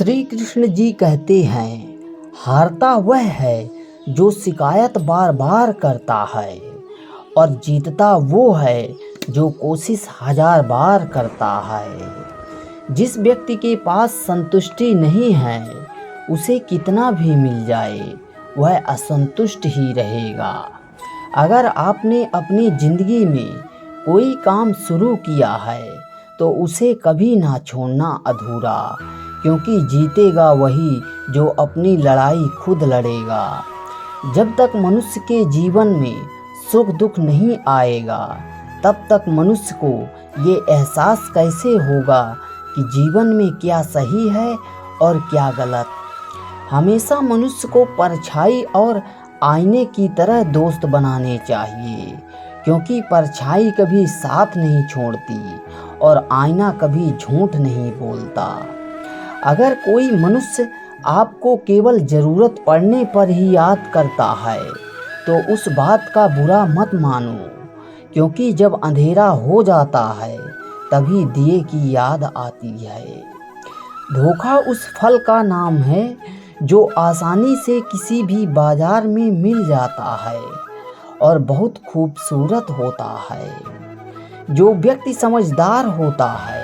श्री कृष्ण जी कहते हैं, हारता वह है जो शिकायत बार बार करता है और जीतता वो है जो कोशिश हजार बार करता है। जिस व्यक्ति के पास संतुष्टि नहीं है, उसे कितना भी मिल जाए वह असंतुष्ट ही रहेगा। अगर आपने अपनी ज़िंदगी में कोई काम शुरू किया है तो उसे कभी ना छोड़ना अधूरा, क्योंकि जीतेगा वही जो अपनी लड़ाई खुद लड़ेगा। जब तक मनुष्य के जीवन में सुख दुख नहीं आएगा, तब तक मनुष्य को ये एहसास कैसे होगा कि जीवन में क्या सही है और क्या गलत। हमेशा मनुष्य को परछाई और आईने की तरह दोस्त बनाने चाहिए, क्योंकि परछाई कभी साथ नहीं छोड़ती और आईना कभी झूठ नहीं बोलता। अगर कोई मनुष्य आपको केवल ज़रूरत पड़ने पर ही याद करता है तो उस बात का बुरा मत मानो, क्योंकि जब अंधेरा हो जाता है तभी दिए की याद आती है। धोखा उस फल का नाम है जो आसानी से किसी भी बाजार में मिल जाता है और बहुत खूबसूरत होता है। जो व्यक्ति समझदार होता है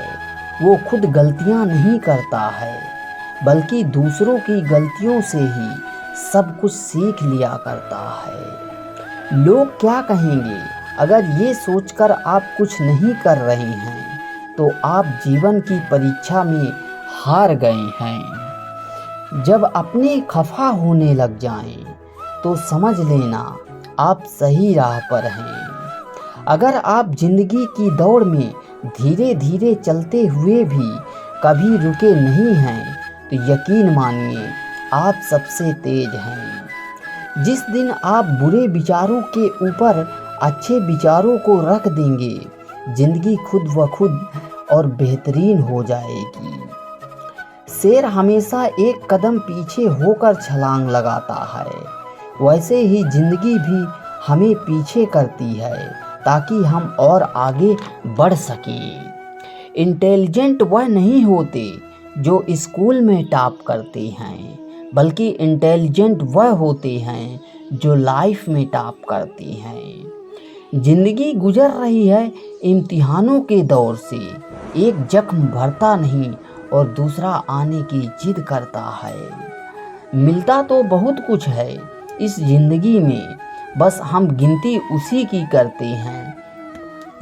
वो खुद गलतियां नहीं करता है, बल्कि दूसरों की गलतियों से ही सब कुछ सीख लिया करता है। लोग क्या कहेंगे, अगर ये सोचकर आप कुछ नहीं कर रहे हैं तो आप जीवन की परीक्षा में हार गए हैं। जब अपने खफा होने लग जाएं तो समझ लेना आप सही राह पर हैं। अगर आप जिंदगी की दौड़ में धीरे धीरे चलते हुए भी कभी रुके नहीं हैं तो यकीन मानिए आप सबसे तेज हैं। जिस दिन आप बुरे विचारों के ऊपर अच्छे विचारों को रख देंगे, जिंदगी खुद व खुद और बेहतरीन हो जाएगी। शेर हमेशा एक कदम पीछे होकर छलांग लगाता है, वैसे ही जिंदगी भी हमें पीछे करती है ताकि हम और आगे बढ़ सकें। इंटेलिजेंट वह नहीं होते जो स्कूल में टॉप करते हैं, बल्कि इंटेलिजेंट वह होते हैं जो लाइफ में टॉप करते हैं। जिंदगी गुजर रही है इम्तिहानों के दौर से, एक जख्म भरता नहीं और दूसरा आने की जिद करता है। मिलता तो बहुत कुछ है इस जिंदगी में, बस हम गिनती उसी की करते हैं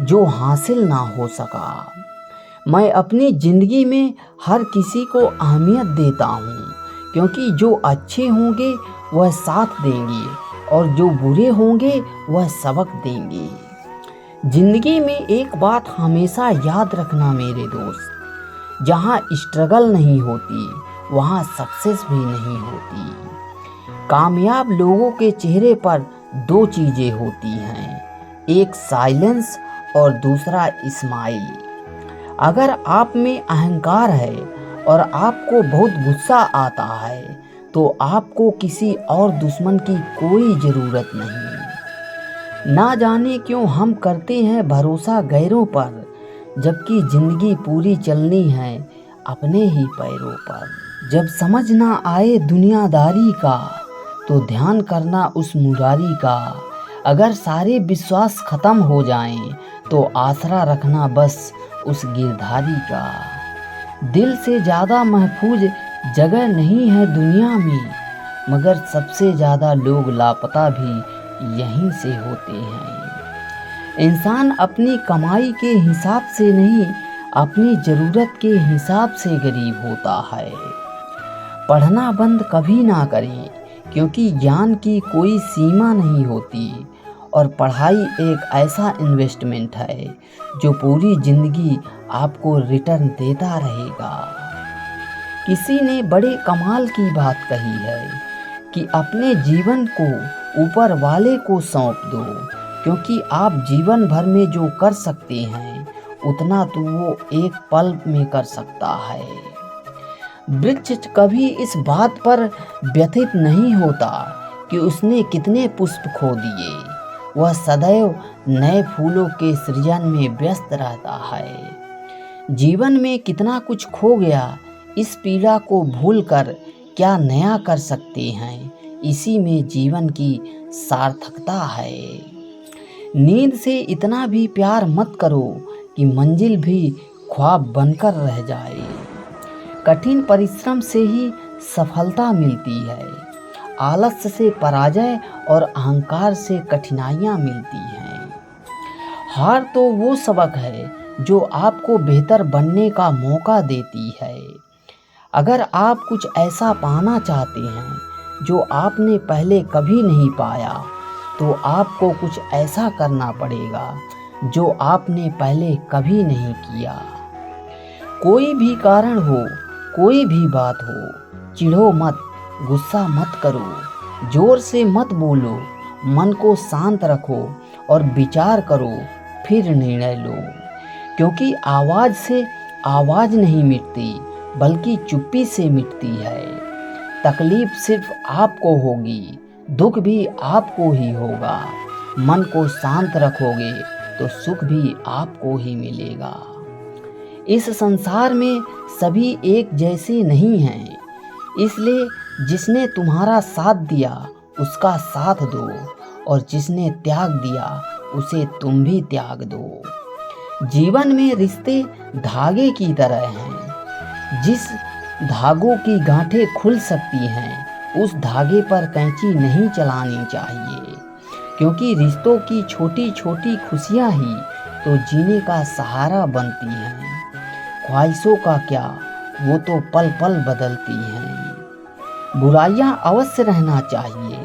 जो हासिल ना हो सका। मैं अपनी ज़िंदगी में हर किसी को अहमियत देता हूँ, क्योंकि जो अच्छे होंगे वह साथ देंगे और जो बुरे होंगे वह सबक देंगे। ज़िंदगी में एक बात हमेशा याद रखना मेरे दोस्त, जहाँ स्ट्रगल नहीं होती वहाँ सक्सेस भी नहीं होती। कामयाब लोगों के चेहरे पर दो चीज़ें होती हैं, एक साइलेंस और दूसरा स्माइल। अगर आप में अहंकार है और आपको बहुत गुस्सा आता है तो आपको किसी और दुश्मन की कोई ज़रूरत नहीं। ना जाने क्यों हम करते हैं भरोसा गैरों पर, जबकि ज़िंदगी पूरी चलनी है अपने ही पैरों पर। जब समझ ना आए दुनियादारी का तो ध्यान करना उस मुरारी का। अगर सारे विश्वास ख़त्म हो जाएं तो आसरा रखना बस उस गिरधारी का। दिल से ज़्यादा महफूज जगह नहीं है दुनिया में, मगर सबसे ज़्यादा लोग लापता भी यहीं से होते हैं। इंसान अपनी कमाई के हिसाब से नहीं, अपनी ज़रूरत के हिसाब से गरीब होता है। पढ़ना बंद कभी ना करें, क्योंकि ज्ञान की कोई सीमा नहीं होती और पढ़ाई एक ऐसा इन्वेस्टमेंट है जो पूरी ज़िंदगी आपको रिटर्न देता रहेगा। किसी ने बड़े कमाल की बात कही है कि अपने जीवन को ऊपर वाले को सौंप दो, क्योंकि आप जीवन भर में जो कर सकते हैं उतना तो वो एक पल में कर सकता है। वृक्ष कभी इस बात पर व्यथित नहीं होता कि उसने कितने पुष्प खो दिए, वह सदैव नए फूलों के सृजन में व्यस्त रहता है। जीवन में कितना कुछ खो गया, इस पीड़ा को भूलकर क्या नया कर सकते हैं, इसी में जीवन की सार्थकता है। नींद से इतना भी प्यार मत करो कि मंजिल भी ख्वाब बनकर रह जाए। कठिन परिश्रम से ही सफलता मिलती है। आलस्य से पराजय और अहंकार से कठिनाइयाँ मिलती हैं। हार तो वो सबक है जो आपको बेहतर बनने का मौका देती है। अगर आप कुछ ऐसा पाना चाहते हैं जो आपने पहले कभी नहीं पाया, तो आपको कुछ ऐसा करना पड़ेगा जो आपने पहले कभी नहीं किया। कोई भी कारण हो, कोई भी बात हो, चिढ़ो मत, गुस्सा मत करो, जोर से मत बोलो, मन को शांत रखो और विचार करो, फिर निर्णय लो। क्योंकि आवाज़ से आवाज़ नहीं मिटती, बल्कि चुप्पी से मिटती है। तकलीफ सिर्फ आपको होगी, दुख भी आपको ही होगा। मन को शांत रखोगे तो सुख भी आपको ही मिलेगा। इस संसार में सभी एक जैसे नहीं हैं, इसलिए जिसने तुम्हारा साथ दिया उसका साथ दो, और जिसने त्याग दिया उसे तुम भी त्याग दो। जीवन में रिश्ते धागे की तरह हैं। जिस धागों की गांठें खुल सकती हैं, उस धागे पर कैंची नहीं चलानी चाहिए, क्योंकि रिश्तों की छोटी छोटी खुशियां ही तो जीने का सहारा बनती हैं। ख्वाहिशों का क्या, वो तो पल पल बदलती हैं। बुराइयां अवश्य रहना चाहिए,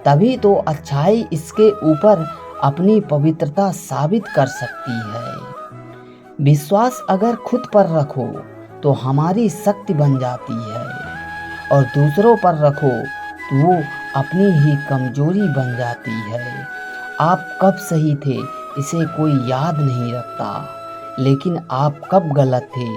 तभी तो अच्छाई इसके ऊपर अपनी पवित्रता साबित कर सकती है। विश्वास अगर खुद पर रखो तो हमारी शक्ति बन जाती है, और दूसरों पर रखो तो वो अपनी ही कमजोरी बन जाती है। आप कब सही थे इसे कोई याद नहीं रखता, लेकिन आप कब गलत थे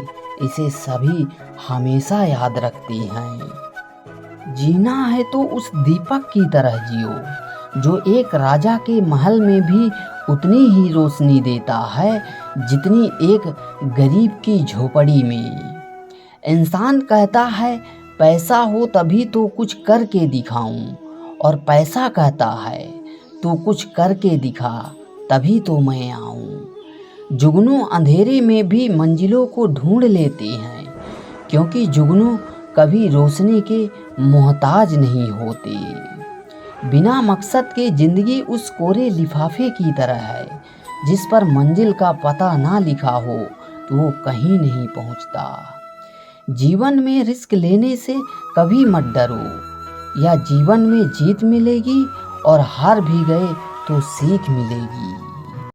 इसे सभी हमेशा याद रखती हैं। जीना है तो उस दीपक की तरह जियो जो एक राजा के महल में भी उतनी ही रोशनी देता है जितनी एक गरीब की झोपड़ी में। इंसान कहता है पैसा हो तभी तो कुछ करके दिखाऊं, और पैसा कहता है तू कुछ करके दिखा तभी तो मैं आऊं। जुगनू अंधेरे में भी मंजिलों को ढूंढ लेते हैं, क्योंकि जुगनू कभी रोशनी के मोहताज नहीं होते। बिना मकसद के जिंदगी उस कोरे लिफाफे की तरह है, जिस पर मंजिल का पता ना लिखा हो तो वो कहीं नहीं पहुंचता। जीवन में रिस्क लेने से कभी मत डरो, या जीवन में जीत मिलेगी और हार भी गए तो सीख मिलेगी।